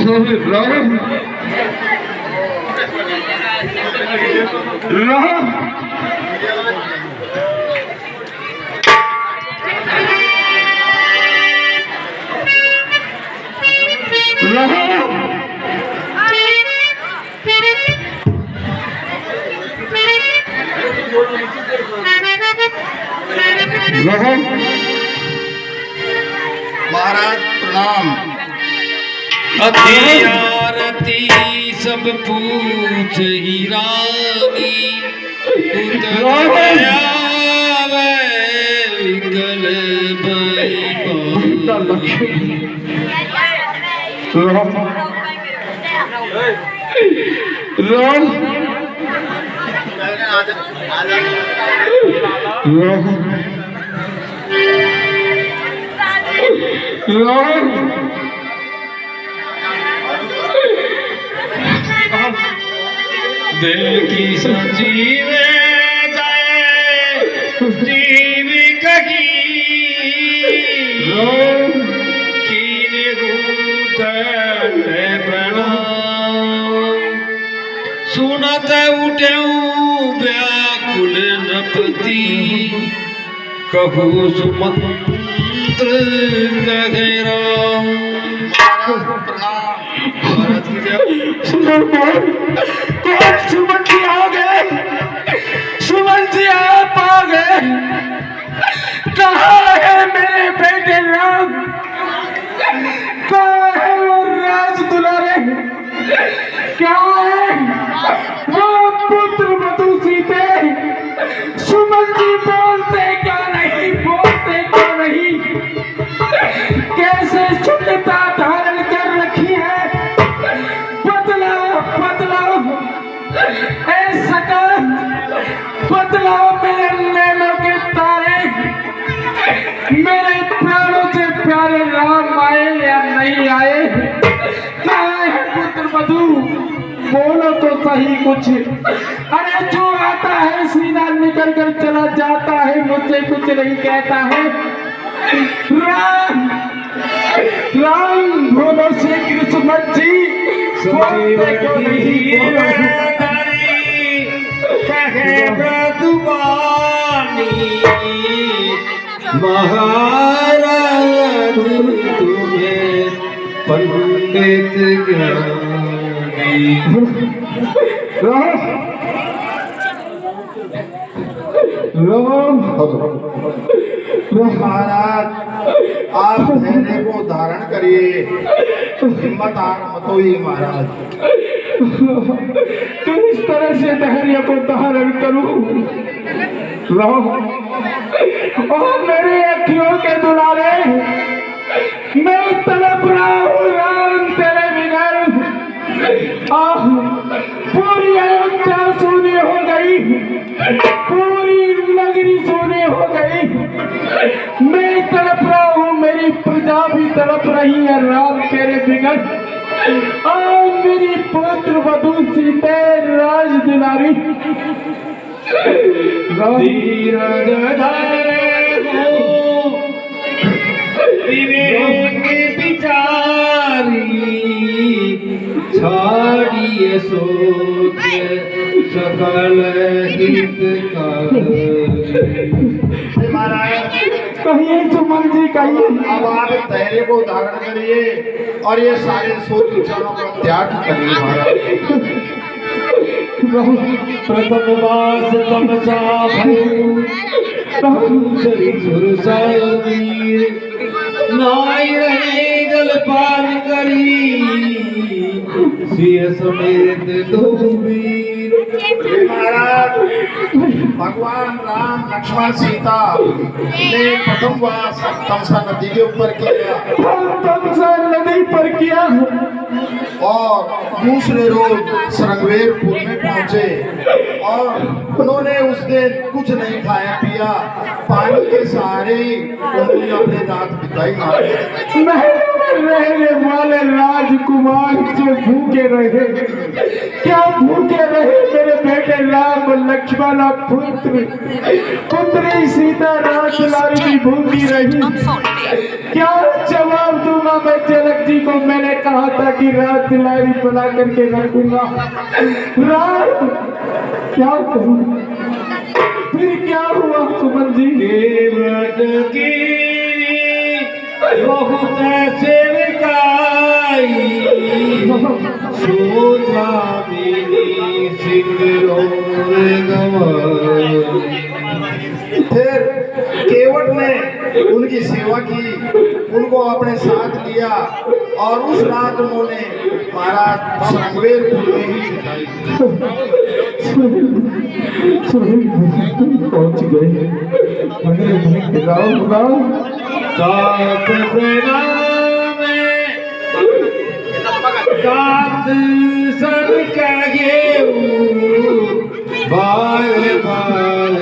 राम राम महाराज प्रणाम। अति आरती सब पूछ ही रानी गल दिल की संजीवे जाए जीव कहीं कीने प्रणाम सुनत उठ्यूं व्याकुल नपति कहू सुमंत्र गहरा सुमन जी आ गए, सुमन जी आप आ गए। कहाँ है मेरे बेटे राम, कहाँ है वो राज दुलारे, क्या है वो पुत्र वधू सीते। सुमन जी बोलते क्या नहीं, बोलते क्या नहीं, कैसे शून्यता धारण कर रखी है। बदलाव मेरे नैनों के तारे, मेरे प्राणों से प्यारे राम आए या नहीं आए, कहाँ है पुत्र वधू, बोलो तो सही कुछ। अरे जो आता है सीधा निकल कर चला जाता है, मुझसे कुछ नहीं कहता है। राम राम बोलो श्री कृष्ण जी, बोलते क्यों नहीं, बोलो महाराज तुम्हें पंडित ज्ञानी। महाराज आप धैर्य को धारण करिए, हिम्मत हार मत होइए महाराज। तो इस तरह से धैर्य को धारण करूं और मेरे अखियों के दुलारे, मैं तड़प रहा हूँ राम तेरे बिगर। पूरी अयोध्या सोने हो गई, पूरी नगरी सोने हो गई, मैं तड़प रहा हूँ, मेरी प्रजा भी तड़प रही है राम तेरे बिगर। और मेरी पुत्र वधू सीते राज दुलारी, धीरज धरो विवेक विचारी, छाड़िए सोच सकल हितकारी। महाराज कहिए सुमन जी कहिए। अब आप धैर्य को धारण करिए और ये सारे सोच विचारों का त्याग करिए महाराज। प्रथम वास तमसा भयु नाई रहे जल पान करी, सिय समेत दो वीर। महाराज भगवान राम लक्ष्मण सीता ने प्रथम वास तमसा नदी के ऊपर किया, तमसा नदी पर किया और दूसरे रोज सरंगवेरपुर में पहुंचे और उन्होंने उस दिन कुछ नहीं खाया पिया, पानी के सहारे उन्होंने अपने रात बिताई। महलों में रहने वाले राजकुमार जो भूखे रहे, क्या भूखे रहे मेरे बेटे राम लक्ष्मण और पुत्री सीता राज दुलारी भी भूखी रही। क्या जवाब दूंगा मैं जनक जी को? मैंने कहा था कि रात दिलारी बना करके रखूंगा, रात क्या करूं? फिर क्या हुआ सुमन जी? केवट की बहुत सेविकाई सोचा मेरी सिंगरों गवाई। फिर केवट ने उनकी सेवा की, उनको अपने साथ लिया और उस रात उन्होंने महाराज श्रृंगवेरपुर में ही बिताई। पहुंच गए। तात प्रणाम तात सब कहे बार बार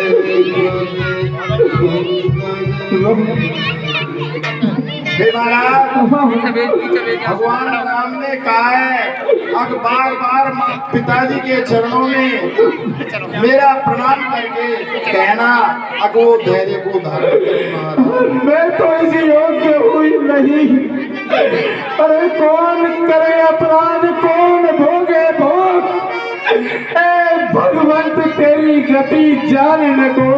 हे महाराज, भगवान राम ने कहा है अब बार बार पिताजी के चरणों में मेरा प्रणाम करके कहना, अब वो धैर्य को धारण करें महाराज। मैं तो इसी योग्य हुई नहीं। अरे कौन करे अपराध, कौन भोगे भोग? ए भगवंत तेरी गति जान न को।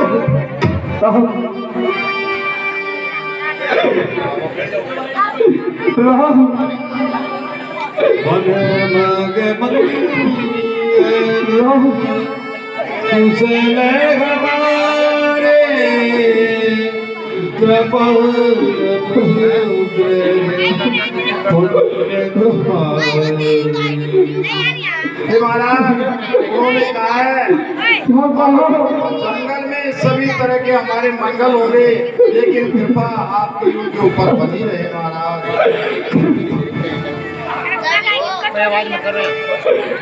मन मग कुशल हमारे हे महाराज, उन्होंने कहा है जंगल में सभी तरह के हमारे मंगल होंगे, लेकिन कृपा आपकी उनके ऊपर बनी रहे महाराज।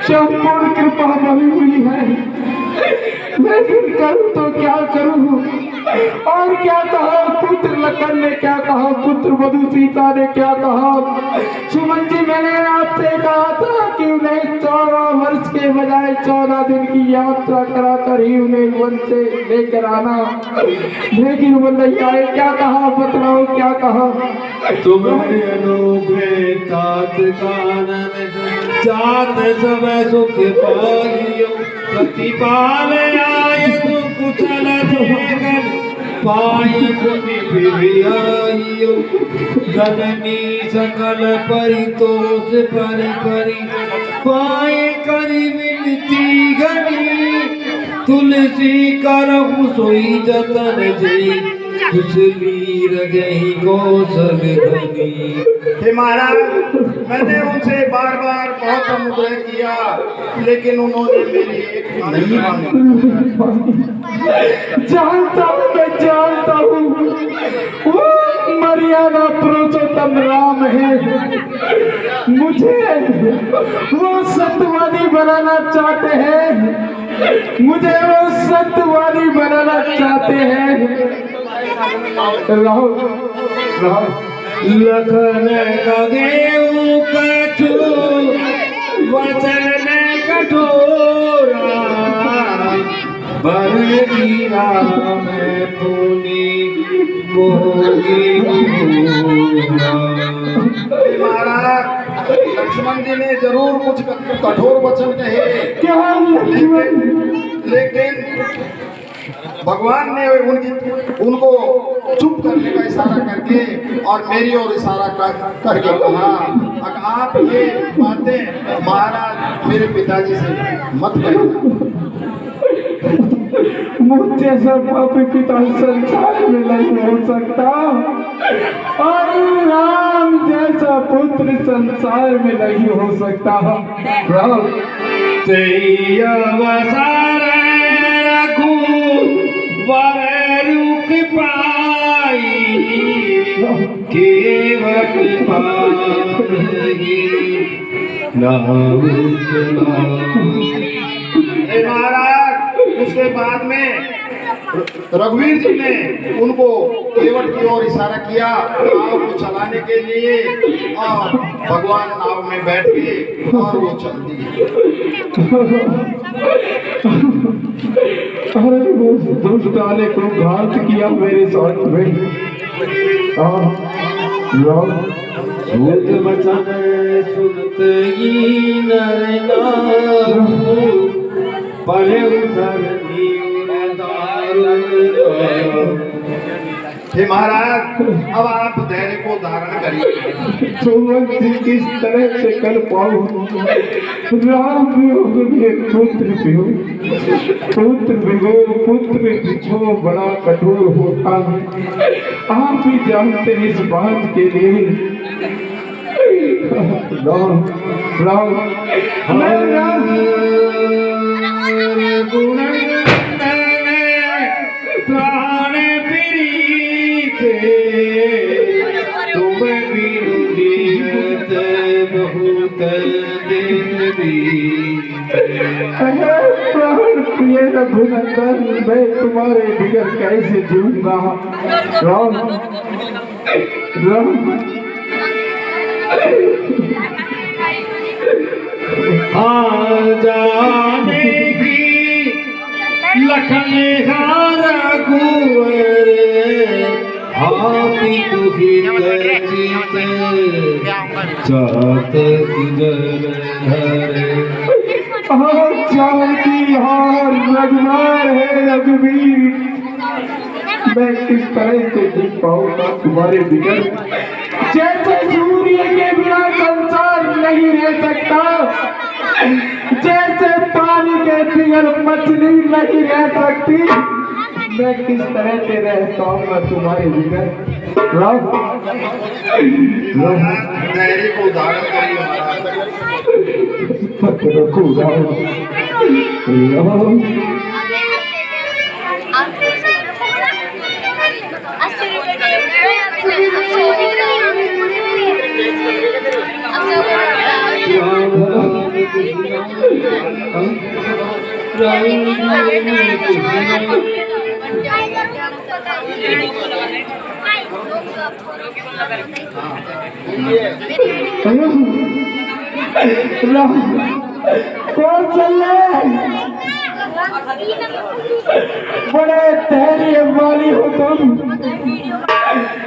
संपूर्ण कृपा बनी हुई है, लेकिन करूं तो क्या करूं? और क्या कहा पुत्र लखन ने, क्या कहा पुत्र वधु सीता ने, क्या कहा? सुमन जी, मैंने आपसे कहा था कि उन्हें 14 वर्ष के बजाय 14 दिन की यात्रा करा कर ही उन्हें वन से लेकर आना, लेकिन वो नहीं आए। क्या कहा बतलाओ, क्या कहा? तुम्हारे अनुग्रह तात कानन जात सब सुख पाइयो प्रतिपाल आय तु कुशल देखन पाए पुनि फिरियाइयो जननी सकल परितोष पर करी पाए करी विनती घनी तुलसी करहु सोई जतन जई कुशली रगही कौशल धनी। हे महाराज, मैंने उनसे बार बार बहुत अनुग्रह किया, लेकिन उन्होंने मेरी एक नहीं मानी। जानता हूँ, मैं जानता हूँ, वो मर्यादा पुरुषोत्तम राम है। मुझे वो सत्यवादी बनाना चाहते हैं, मुझे वो सत्यवादी बनाना चाहते हैं। रहो रहो लखन गगेऊ कछु वचन कठोरा बर गिरा में पुनि मोगी महाराज, लक्ष्मण जी ने जरूर कुछ कठोर वचन कहे, क्या लेकिन भगवान ने उनको चुप करने का इशारा करके और मेरी ओर इशारा करके कहा, अगर आप ये बातें महाराज मेरे पिताजी से मत कहना। मुझ जैसा पापी पिता संसार में नहीं हो सकता, और राम जैसा पुत्र संसार में नहीं हो सकता। वर रुक पाई केवट महाराज, उसके बाद में रघुवीर जी ने उनको केवट की ओर इशारा किया नाव को चलाने के लिए, और भगवान नाव में बैठ गए और वो चल दिए। अरे वो दुष्ट डाले को घात किया मेरे साथ में। सुत बचन सुनत ही नर नाहु, पढ़े धरनी हे महाराज, अब आप धैर्य को धारण करिए। सुमंत किस तरह से कर पाऊं? राम वियोग में पुत्र वियोग, पुत्र वियोग, पुत्र वियोग बड़ा कठोर होता है। आप भी जानते हैं इस बात के लिए। राम राम राम प्राण प्रीते तुम विरुदियत बहुत देवी। प्राण प्रिय रघुनंदन, मैं तुम्हारे बिगर कैसे जीऊंगा? राम राम जाने की लखन हार कुंवर, हाथी दुहित चित चाहत गुजर हरे। जानती हार रघुनार है रघुवीर, मैं किस तरह से जी पाऊंगा तुम्हारे बिगर? जैसे सूर्य के बिना संसार नहीं रह सकता, जैसे पानी के बिगर मछली नहीं रह सकती, मैं किस तरह से रह पाऊंगा तुम्हारे बिगर? धैर्य को धारण करिए महाराज। रखो कौन चल रहे? बड़े धैर्य वाली हो तुम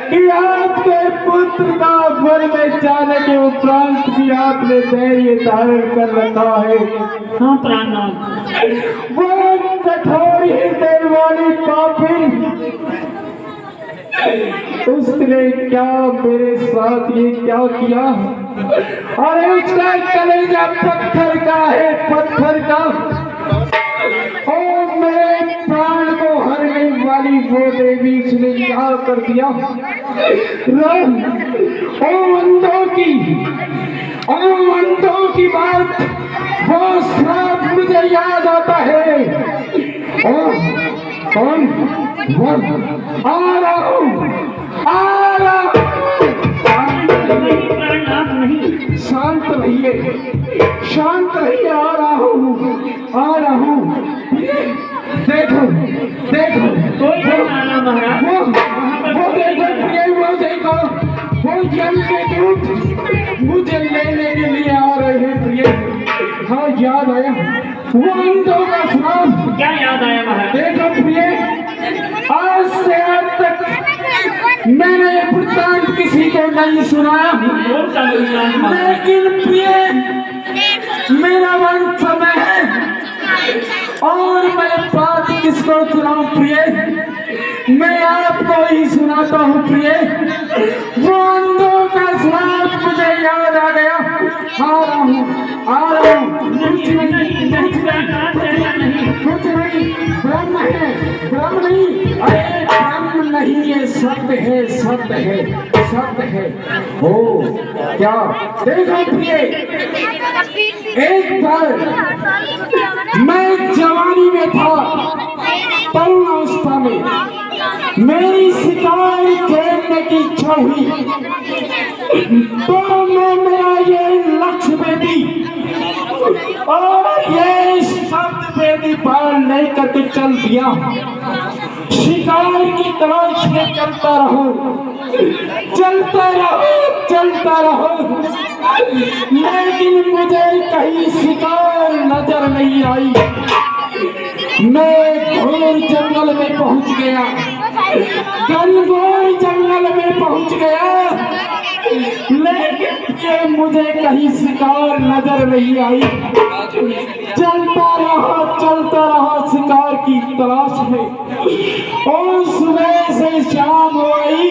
कि आपके पुत्र का वन में जाने के उपरांत भी आपने धैर्य धारण कर रखा है। हाँ प्राणनाथ, वो कठोर हृदय वाली पापिन, उसने क्या मेरे साथ ये क्या किया? अरे उसका कलेजा पत्थर का है, पत्थर का। ओ मेरे प्राण को हरने वाली वो देवी, उसने क्या कर दिया? राम, ओ अंधों की बात, वो श्राप मुझे याद आता है। ओ कौन? वो आ रहा हूँ। प्राणनाथ नहीं, शांत रहिए, शांत रहिए। आ रहा हूँ। देखो देखो, कोई नहीं आना महाराज। वो देखो प्रिय, वो देखो, वो यम के दूत मुझे लेने के लिए आ रहे हैं प्रिय। हाँ याद आया, वो अंधों का श्राप। क्या याद आया महाराज? देखो प्रिय, आज से आज तक मैंने ये वृत्तांत किसी को नहीं सुनाया, कौन सा वृत्तांत महाराज? लेकिन प्रिय मेरा वंश समय है और मैं बात किसको सुनाऊं प्रिय? मैं आपको ही सुनाता हूँ प्रिय। वो अंधों का श्राप मुझे याद आ गया। आ रहा हूँ। कुछ नहीं, ब्रह्म है, ब्रह्म नहीं, अरे ब्रह्म नहीं, ये सत्य है, सत्य है, सत्य है। ओ क्या देखो प्रिय, एक बार मैं जवानी में था, तरुणावस्था में मेरी शिकार खेलने की इच्छा हुई, तो मैं मेरा ये लक्ष्य बेदी और ये शब्द बेदी पार नहीं करके चल दिया। शिकार की तलाश में चलता रहो, लेकिन मुझे कहीं शिकार नजर नहीं आई। मैं घोर जंगल में पहुंच गया। घनघोर जंगल में पहुंच गया, लेकिन ये मुझे कहीं शिकार नजर नहीं आई। चलता रहा शिकार की तलाश में, और सुबह से शाम हो गई,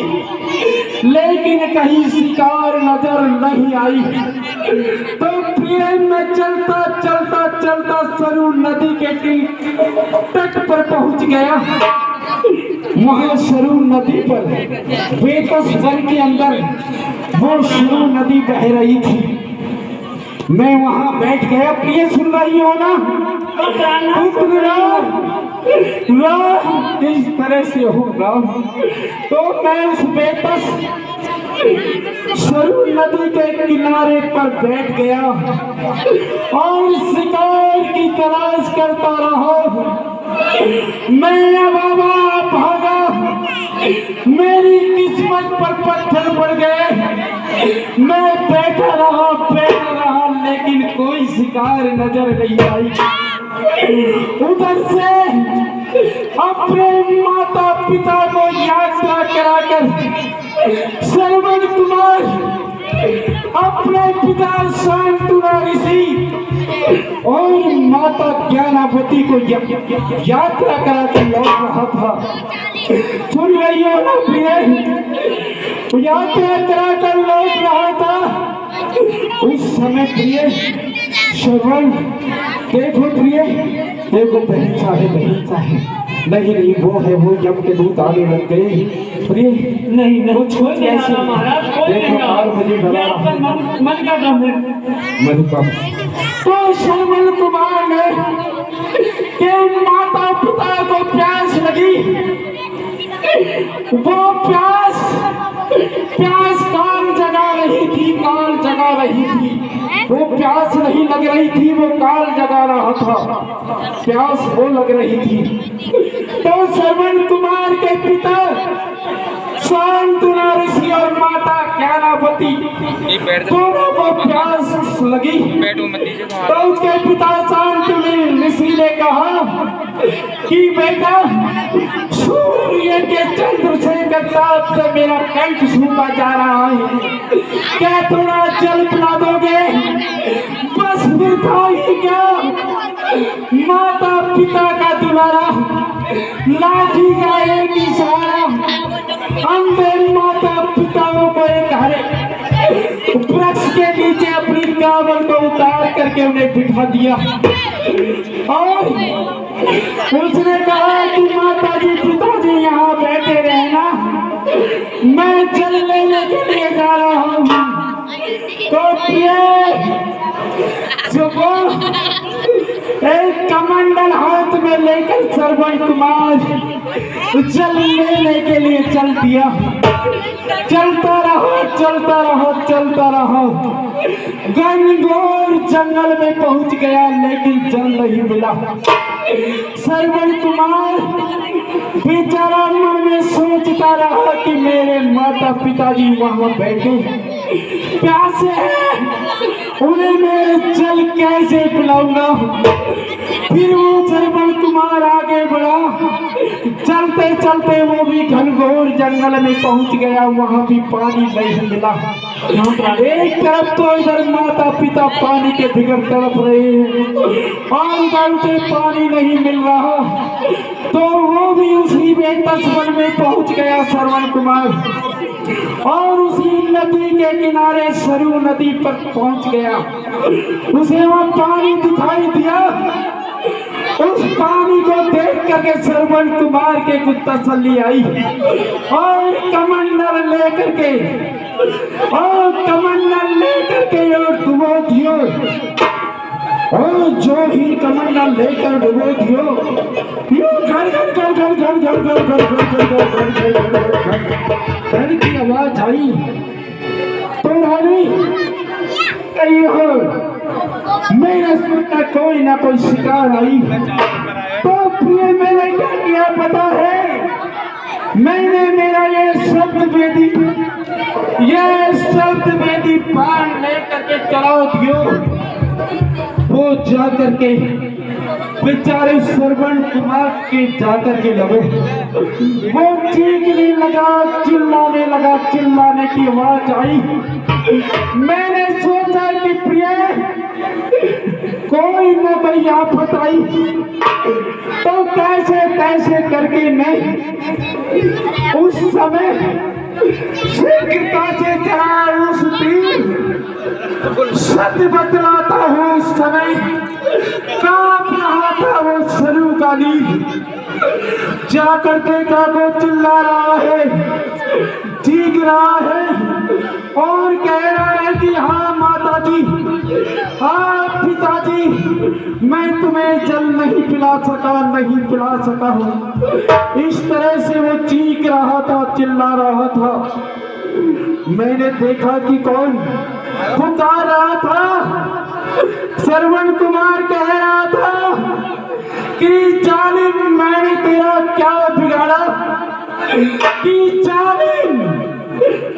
लेकिन कहीं शिकार नजर नहीं आई। तो फिर मैं चलता सरयू नदी के तट पर पहुंच गया। वहां सरयू नदी पर बेकस वन के अंदर वो सरयू नदी बह रही थी। मैं वहां बैठ गया। प्रिय सुन रही हो ना? इस तरह से होगा। तो मैं उस बेकस सरयू नदी के किनारे पर बैठ गया और शिकार की तलाश करता रहा। मैं बाबा भागा, मेरी किस्मत पर पत्थर पड़ गए। मैं बैठा रहा, लेकिन कोई शिकार नजर नहीं आई। उधर से अपने माता पिता को यात्रा कराकर श्रवण कुमार अपने पिता शांतनु ऋषि और माता ज्ञानावती को यात्रा कराकर लौट रहा था। सुन रही हो ना प्रिय? यात्रा कराकर लौट रहा था। उस समय प्रिय श्रवण, देखो प्रिय, देखो बहन साहब, नहीं वो है, वो जम के दूध आने लग गए। प्रिय नहीं वो छोड़ नहीं कैसे? महाराज, कोई देखो नहीं और मुझे ये आपका मन का काम है। मधुका तो श्रवण कुमार ने के माता पिता को प्यास लगी। वो प्यास काल जगा रही थी। वो प्यास नहीं लग रही थी, वो काल जगा रहा था। प्यास वो लग रही थी। तो श्रवण कुमार के पिता शांतनु ऋषि और माता ज्ञानावती दोनों को प्यास लगी। तो उसके पिता शांतनु ऋषि ने कहा कि बेटा, सूर्य के चंद्र से ताप से मेरा कंठ सूखा जा रहा है, क्या थोड़ा जल पिला दोगे? बस फिर था ही क्या, माता पिता का दुलारा, लाठी का एक इशारा, अंधे माता पिताओं को एक हरे वृक्ष के नीचे अपनी कांवर को उतार करके उन्हें बिठा दिया। और उसने कहा कि माता जी पिताजी यहाँ बैठे रहना, मैं जल लेने के लिए जा रहा हूँ। तो एक कमंडल हाथ में लेकर श्रवण कुमार जल लेने के लिए चल दिया। चलता रहा, घनघोर जंगल में पहुंच गया, लेकिन जल नहीं मिला। श्रवण कुमार बेचारा मन में सोचता रहा कि मेरे माता पिताजी वहां बैठे प्यासे हैं, उन्हें मैं जल कैसे पिलाऊंगा। फिर वो श्रवण कुमार आगे बढ़ा। चलते वो भी घनघोर जंगल में पहुंच गया। वहां भी पानी नहीं मिला। एक तरफ तो इधर माता पिता पानी के बिगड़ तड़प रहे हैं और उधर से पानी नहीं मिल रहा। तो वो भी उसी बेकस वन में पहुंच गया श्रवण कुमार, और उसी नदी के किनारे सरयू नदी पर पहुंच गया। उसे वहां पानी दिखाई दिया। उस पानी को देख करके श्रवण कुमार के कुछ तसल्ली आई, और कमंडल लेकर के डुबो दियो, और जो ही कमंडल लेकर डुबो दियो, घर की आवाज आई। तो रानी कहीं हो, मेरे सुनता कोई ना कोई शिकार आई। तो प्रिय मैंने क्या किया पता है? मैंने मेरा ये शब्द वेदी पान लेकर के चलाओ दियो। वो जाकर के बेचारे श्रवण कुमार के जाकर के लगे, वो चीखने लगा, चिल्लाने की आवाज आई। मैंने सोचा कि प्रिय कोई न कोई आफत आई, तो कैसे करके मैं उस समय शीघ्रता से चला उस तीर, सत्य बतलाता हूँ उस समय कांप रहा था वो सरु का नील। जाकर देखा वो चिल्ला रहा है, चीख रहा है और कह रहा है कि हाँ माता जी, हाँ पिताजी, मैं तुम्हें जल नहीं पिला सका हूँ। इस तरह से वो चीख रहा था, चिल्ला रहा था। मैंने देखा कि कौन पुकार रहा था। श्रवण कुमार कह रहा था कि जालिम, मैंने तेरा क्या बिगाड़ा, कि जालिम,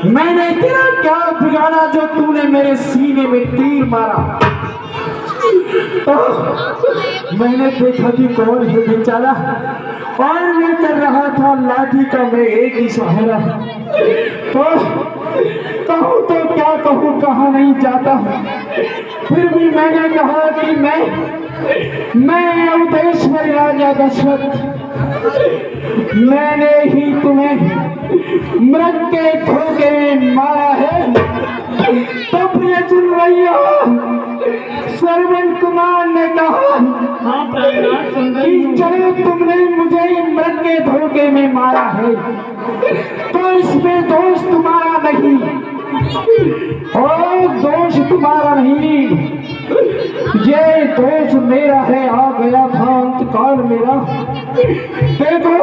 मैंने तेरा क्या बिगाड़ा जो तूने मेरे सीने में तीर मारा। तो मैंने देखा कि कौन है बेचारा, और मैं कर रहा था लाठी का मैं एक ही सहारा। तो कहूँ तो क्या कहूँ, कहा नहीं जाता। फिर भी मैंने कहा कि मैं अवधेश्वर राजा दशरथ, मैंने ही तुम्हें मृग के धोखे में मारा है। तो प्रिय सुन रही हो, श्रवण कुमार ने कहा कि चलो तुमने मुझे मृग के धोखे में मारा है, तो इसमें दोष तुम्हारा नहीं, और दोष तुम्हारा नहीं, ये दोष मेरा है। आ गया था अंतकाल मेरा। देखो,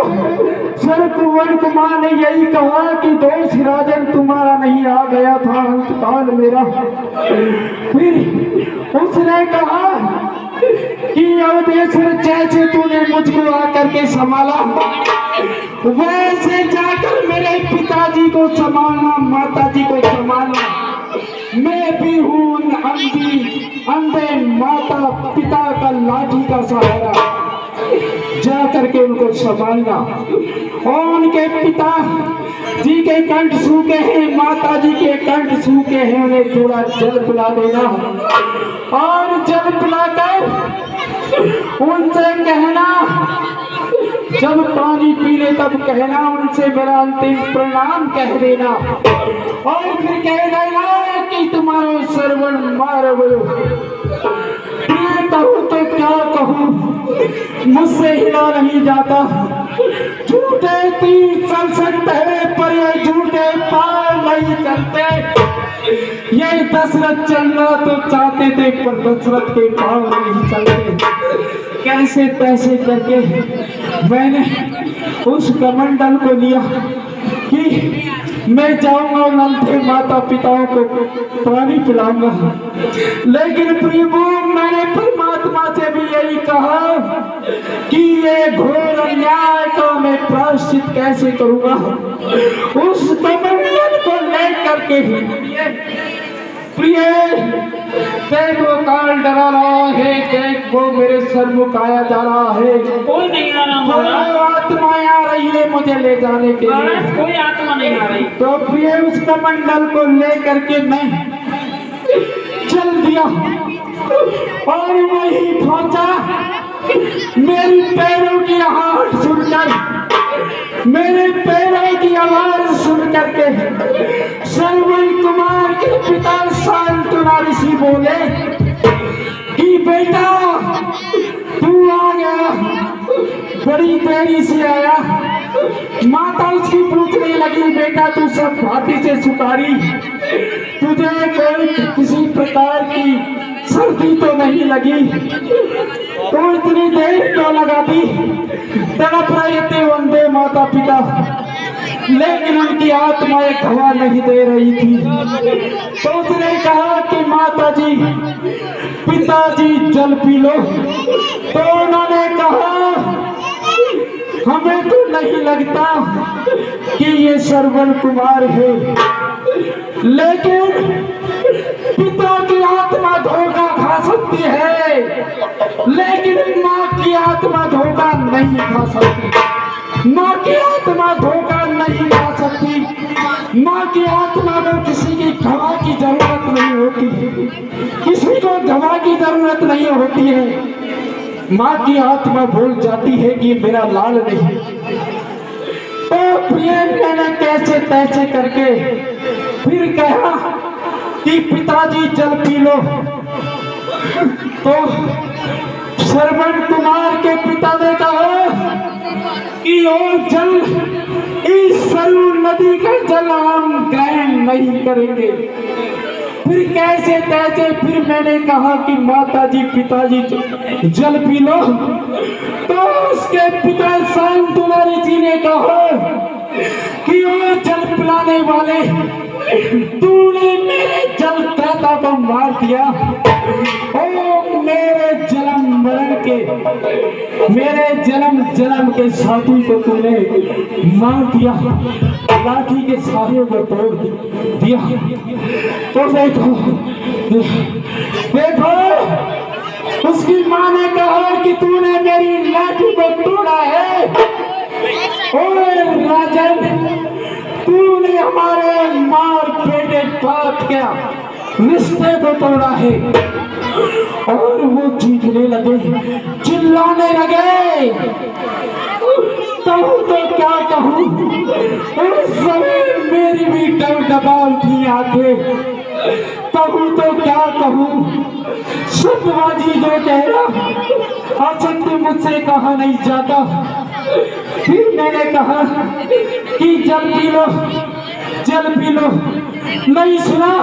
श्रवण कुमार ने यही कहा कि दोष राजन तुम्हारा नहीं, आ गया था अंतकाल मेरा। फिर उसने कहा कि अवधेश्वर, जैसे तूने मुझको आकर के संभाला, वैसे जाकर मेरे पिताजी को संभालना, माताजी को संभालना। मैं भी हूँ अंधे माता पिता का लाठी का सहारा, जाकर के उनको संभालना। और उनके पिता जी के कंठ सूखे हैं, माता जी के कंठ सूखे हैं, उन्हें थोड़ा जल पिला देना, और जल पिलाकर उनसे कहना, जब पानी पी ले तब कहना उनसे मेरा अंतिम प्रणाम कह देना, और फिर कह देना कि तुम्हारा श्रवण मारो। मैं कहूँ तो क्या कहूँ, मुझसे हिला नहीं जाता। झूठे तीर चल सकते हैं, पर ये झूठे पार नहीं चलते। ये दशरथ चलना तो चाहते थे, पर दशरथ के पाँव नहीं चलते। कैसे तैसे करके मैंने उस कमंडल को लिया कि मैं जाऊंगा और नंढे माता पिताओं को पानी पिलाऊंगा। लेकिन प्रभु, मैंने परमात्मा से भी यही कहा कि ये घोर अन्याय को मैं प्रायश्चित कैसे करूंगा। उस कमंडल को लेकर के प्रिय देखो, काल डरा रहा है, देख वो मेरे सरमुख आया जा रहा है। कोई नहीं आ रहा महाराज, आत्माएं आ रही है मुझे ले जाने के लिए। कोई आत्मा नहीं आ रही। तो प्रिय उस कमंडल को लेकर के मैं चल दिया और वहीं पहुंचा। मेरी पैरों की आहट सुनकर, मेरे पैरों की आवाज सुन करके श्रवण कुमार के पिता शांतनु ऋषि बोले कि बेटा तू आ गया, बड़ी देरी से आया। माता उसकी पूछने लगी, बेटा तू सब भांति से सुकारी, तुझे कोई किसी प्रकार की सर्दी तो नहीं लगी, तो इतनी देर क्यों लगा दी? तड़प रहे थे वंदे माता पिता, लेकिन उनकी आत्माएं गवाह नहीं दे रही थी। तो उसने कहा कि माता जी, पिताजी जल पी लो। तो उन्होंने कहा हमें तो नहीं लगता कि ये श्रवण कुमार है, लेकिन पिता की आत्मा धोखा खा सकती है। नहीं खा सकती, माँ की आत्मा धोखा नहीं खा सकती, माँ की आत्मा को किसी की दवा की जरूरत नहीं होती, किसी को दवा की जरूरत नहीं होती है। माँ की आत्मा भूल जाती है कि मेरा लाल नहीं। तो ये मैंने कैसे तैसे करके फिर कहा कि पिताजी जल पी लो। तो श्रवण कुमार के पिता ने कहा कि ओ जल, इस सरयू नदी का जल हम ग्रहण नहीं करेंगे। फिर कैसे तैसे फिर मैंने कहा कि माताजी पिताजी जल पी लो। तो उसके पिता शांत दुलारी जी ने कहा कि ओ जल पिलाने वाले, तूने मेरे जल दाता को मार दिया। ओ मेरे जन्म मरण के, मेरे जन्म के साथी को तूने मार दिया, लाठी के सहारे को तोड़ दिया। तो देखो उसकी माँ ने कहा कि तूने मेरी लाठी को तोड़ा है। ओए राजन, तूने हमारे मार बेटे बाप क्या रिश्ते को तोड़ा है। और वो चीखने लगे, चिल्लाने लगे। कहूँ तो क्या कहूँ, उस समय मेरी भी डर दबाव थी आंखें। कहूँ तो क्या कहूँ, सत्यवाजी जो कह रहा असत्य मुझसे कहा नहीं जाता। फिर मैंने कहा कि जल पी लो, जल पी लो। नहीं सुना।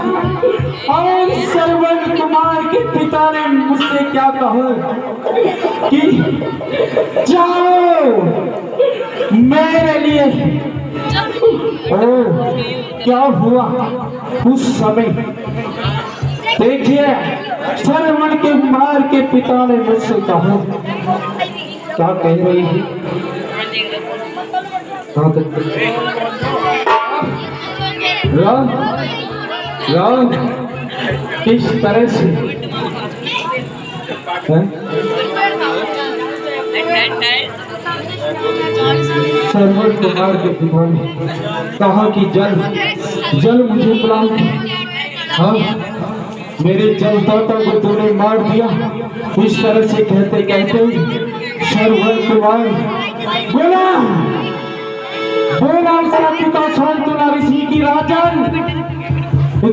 और श्रवण कुमार के पिता ने मुझसे क्या कहा कि जाओ मेरे लिए। ओ क्या हुआ उस समय, देखिए श्रवण कुमार के पिता ने मुझसे कहा, क्या कह रही है। राम किस तरह से श्रवण कुमार के पिता ने कहा कि जल मुझे पिलाओ। हाँ, मेरे जल दाता को तूने मार दिया। इस तरह से कहते कहते श्रवण कुमार बोला उसका पिता शांतनु ऋषि की राजन,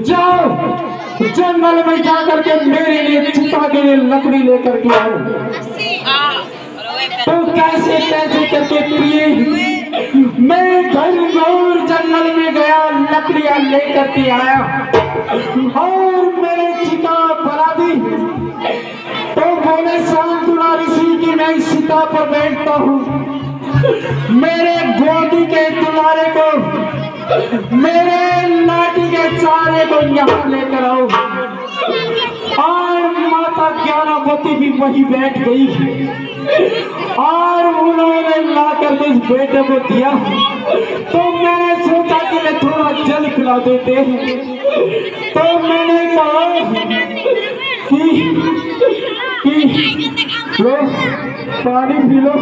जाओ जंगल में जाकर के मेरे लिए चिता के लिए लकड़ी लेकर के आओ। तो कैसे कैसे करके प्रिय मैं घनघोर जंगल में गया, लकड़ियां लेकर के आया और मेरे चिता बना दी। तो बोले शांतनु ऋषि की मैं चिता पर बैठता हूँ, मेरे गोदी के दुलारे को, मेरे लाठी के चारे को यहाँ लेकर आओ। और माता ज्ञानावती भी वही बैठ गई और उन्होंने लाकर के इस बेटे को दिया। तो मैंने सोचा कि मैं थोड़ा जल पिला देते हैं। तो मैंने कहा कि लो पानी पी लो।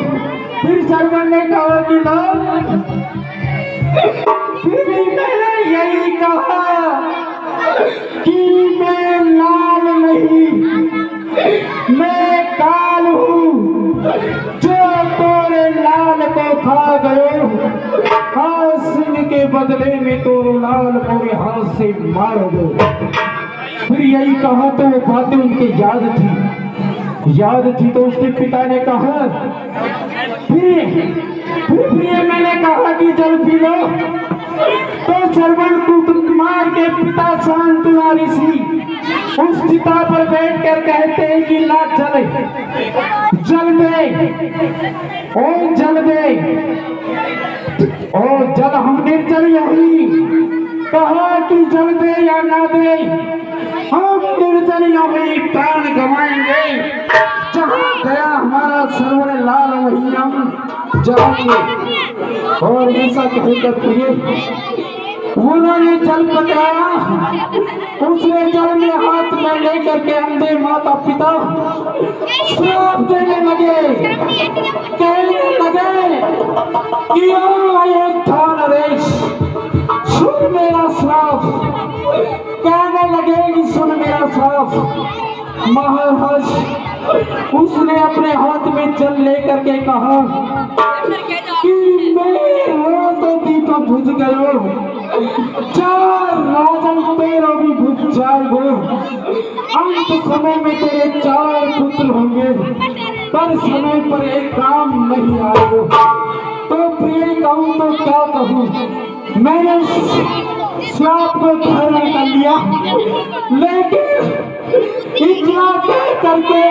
फिर श्रवण ने कहा कि लो। फिर भी मैंने यही कहा कि मैं लाल नहीं, मैं काल हूँ जो तोरे लाल को खा गयो। हाँ, सिंह के बदले में तो लाल मेरे हाथ से मार दो। फिर यही कहा तो वो बातें उनके याद थी। तो उसके पिता ने कहा फिर मैंने कहा कि जल पी लो। तो श्रवण कुमार के पिता शांतनु ऋषि उस चिता पर बैठकर कहते हैं कि ला जल दे, ओ जल दे। और जल हम निर्जल यही कहा कि जल दे या ना दे, हम निर्जल यही प्राण गवाएंगे। जहाँ गया हमारा श्रवण लाल वहीं हम जाएंगे। और ऐसा कहकर प्रिय उन्होंने जल पकड़ाया, उसने जल में हाथ में लेकर के अंधे माता पिता श्राप देने लगे, कहने कि अयोध्या नरेश सुन मेरा श्राप, कहने लगेगी सुन मेरा श्राप। महाराज उसने अपने हाथ में जल लेकर के कहा कि मैं तो दीपक बुझ गयो, चार राजन तेरो भी बुझ जाएगो, अंत समय में तेरे चार पुत्र होंगे, पर समय पर एक काम नहीं आएगा। तो प्रिय कहूँ तो क्या कहूँ, मैंने श्राप को धारण कर लिया, लेकिन इतना कह करके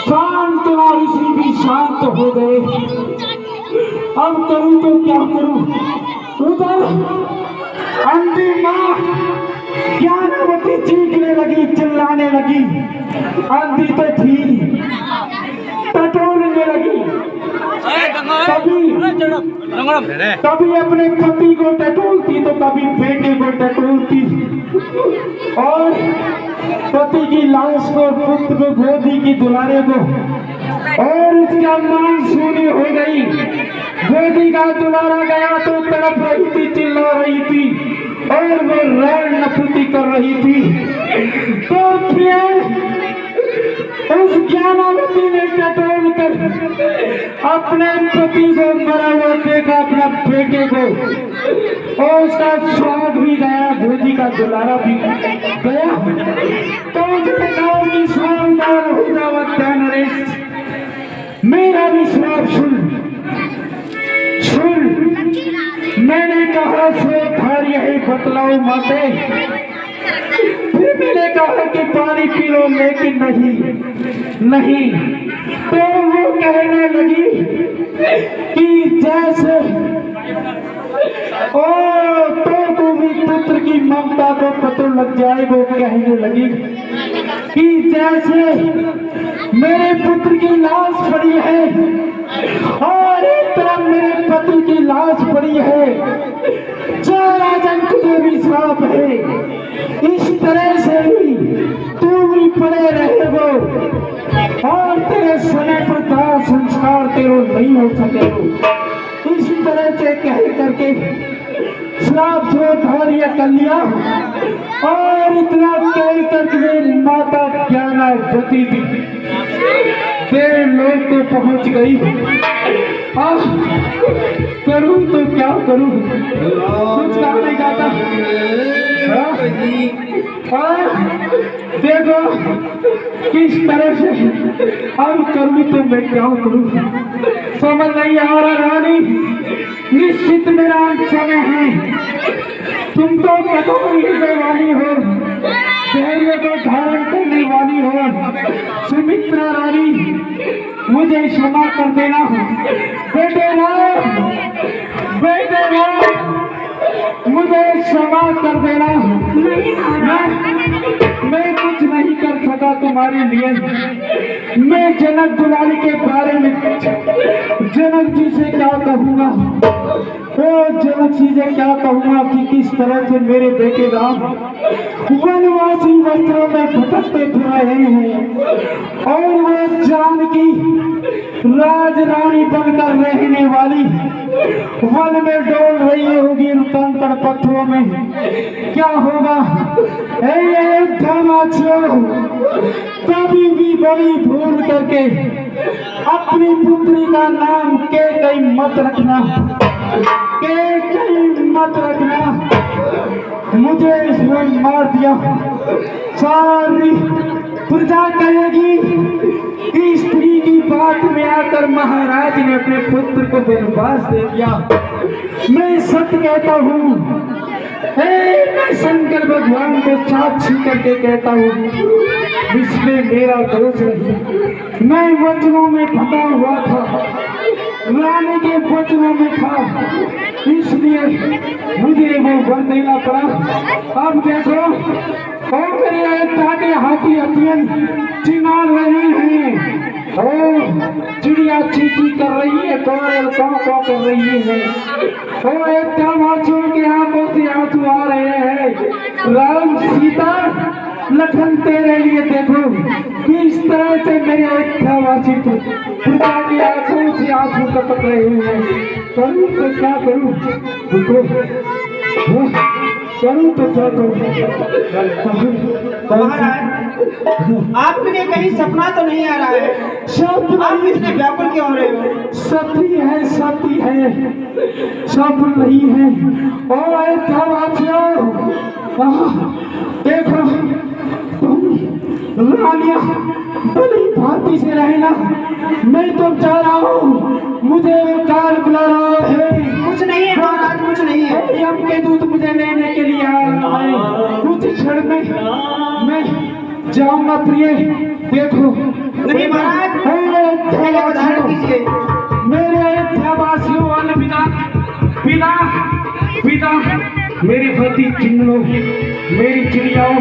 शांत और ऋषि भी शांत हो गए। अब करूं तो क्या करूं। उधर अंधी माँ ज्ञानवती चीखने लगी, चिल्लाने लगी। अंधी तो थी, टटोलने लगी, कभी अपने पति को टटोलती तो कभी बेटे को टटोलती, और पति की लाश को, पुत्र को, गोदी की दुलारे को, और उसका मान शून्य हो गई। गोदी का दुलारा गया तो तड़प रही थी, चिल्ला रही थी, और वो रैन नपुती कर रही थी। तो प्रिय उस ज्ञानावती ने टटोल कर अपने पति को मरा हुआ देखा, अपना बेटे को, और उसका स्वाद भी गया, गोदी का दुलारा भी गया। तो उसने कहा कि सावधान हो जाओ नरेश, मेरा भी श्राप सुन। मैंने कहा सो धार्य है बतलाओ माते, फिर मैंने कहा कि पानी पी लो, लेकिन नहीं। तो वो कहने लगी कि जैसे तो भी पुत्र की ममता को पता लग जाए। वो कहने लगी कि जैसे मेरे पुत्र की लाश पड़ी है और एक तरफ मेरे पति की लाश पड़ी है, राजन तुझे भी श्राप है, इस तरह से ही तू भी पड़े रहेगो और तेरे समय पर दाह संस्कार तेरो नहीं हो सकेगा। इस तरह से कह करके श्राप से धार्य कर लिया, और इतना कह करके माता ज्ञानावती भी तेरे लोग तो पहुंच गई। करूं तो क्या करूं, कुछ कहा नहीं जाता। देखो किस तरह से अब करूं तो मैं क्या करूं, समझ नहीं आ रहा। रानी निश्चित मेरा समय है, तुम तो कठोर हृदय वाली हो, धैर्य को धारण करने वाली हो। सुमित्रा रानी मुझे क्षमा कर देना, बेटे मुझे क्षमा कर देना। मैं कुछ नहीं कर सका तुम्हारे लिए। मैं जनक दुलारी के बारे में जनक जी से क्या कहूँगा, जनक जी से क्या कहूँगा कि किस तरह से मेरे बेटे राम वनवासी वस्त्रों में भटकते फिर रहे हैं, और वो जानकी राजरानी बनकर रहने वाली वन में डोल रही होगी कंकड़ पत्थरों में। क्या होगा कभी भी बड़ी भूल करके अपनी पुत्री का नाम कैकेयी मत रखना, कैकेयी मत रखना। मुझे इसमें मार दिया, सारी प्रजा कहेगी कि स्त्री की बात में आकर महाराज ने अपने पुत्र को वनवास दे दिया। मैं सत्य कहता हूँ, मैं शंकर भगवान को साक्षी करके कहता हूँ, इसमें मेरा दोष नहीं। मैं वचनों में फंसा हुआ था, रानी के वचनों में था, इसलिए मुझे वो वर देना पड़ा। अब देखो मेरे अयोध्या के हाथी हथियन चिंगार रहे हैं, चिड़िया चींची कर रही है, कोयल कां कर रही है, अयोध्या वासियों के आंखों से आंसू आ रहे हैं। राम सीता लखन तेरे लिए देखो किस तरह से मेरे अयोध्यावासी पिता की आंखों से आंसू टपक रहे हैं। करूं तो क्या करूं? रुको, करूं तो क्या करूं? आपने कहीं सपना तो नहीं आ रहा है? सब आप इतने व्याकुल क्यों हो रहे हो? सती है, सती है, सब नहीं है। और अयोध्यावासियों, देखो तुम रानिया बड़ी भांति से रहना। मैं तो जा रहा हूँ, मुझे काल बुला रहा है। कुछ नहीं है महाराज, कुछ नहीं है। यम के दूत मुझे लेने के लिए आ रहा है। कुछ क्षण में मैं जाऊंगा प्रिय। देखो नहीं महाराज, पहले उदाहरण दीजिए। मेरे अयोध्यावासियों अलविदा, विदा विदा। मेरे पति चिन्हों, मेरी चिड़ियाओं,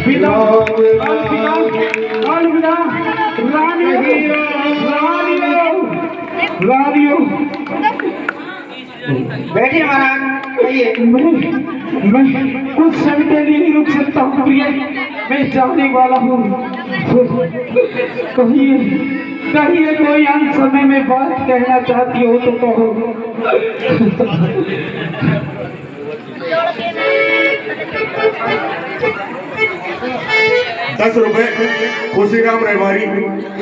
विदा अलविदा अलविदा। रानियों रानियों रानियों, बैठिए महाराज, आइए। मैं कुछ समय के लिए नहीं रुक सकता हूँ प्रिय, मैं जाने वाला हूँ। कहिए कहिए, कोई अंत समय में बात कहना चाहती हो तो कहो। 10 रुपए खुशीराम रेवारी,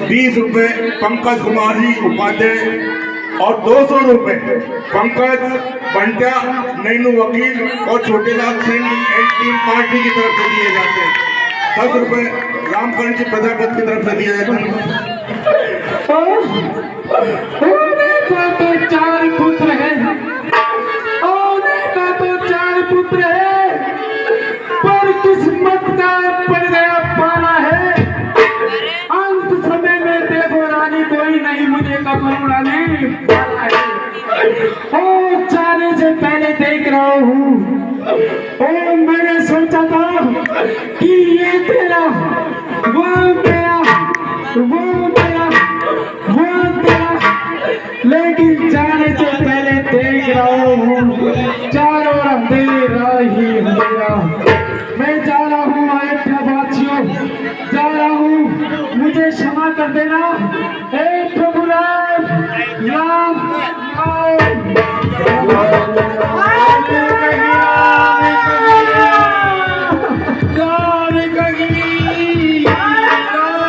20 रुपए पंकज कुमार जी उपाध्याय और 200 रुपए पंकज बंटा, नैनू वकील और Chhotelal Singh and team party की तरफ से दिए जाते हैं। 10 रुपए रामकरण जी प्रजापति की तरफ से दिए जाते हैं। तो 4 पुत्र हैं, तो 4 पुत्र है, पर किस्मत का पड़ गया पाना है। अंत समय में देखो रानी, कोई नहीं मुझे कपड़ उड़ाने वाला है। ओ जाने से पहले देख रहा हूँ, ओ मैंने सोचा था कि ये तेरा, वो मेरा, वो मेरा, वो तेरा, लेकिन जाने से पहले देख रहा हूँ चारों अंधेरा ही अंधेरा। मैं जा रहा हूँ अयोध्यावासियों, जा रहा हूँ, मुझे क्षमा कर देना। हे प्रभु राम, राम, राम।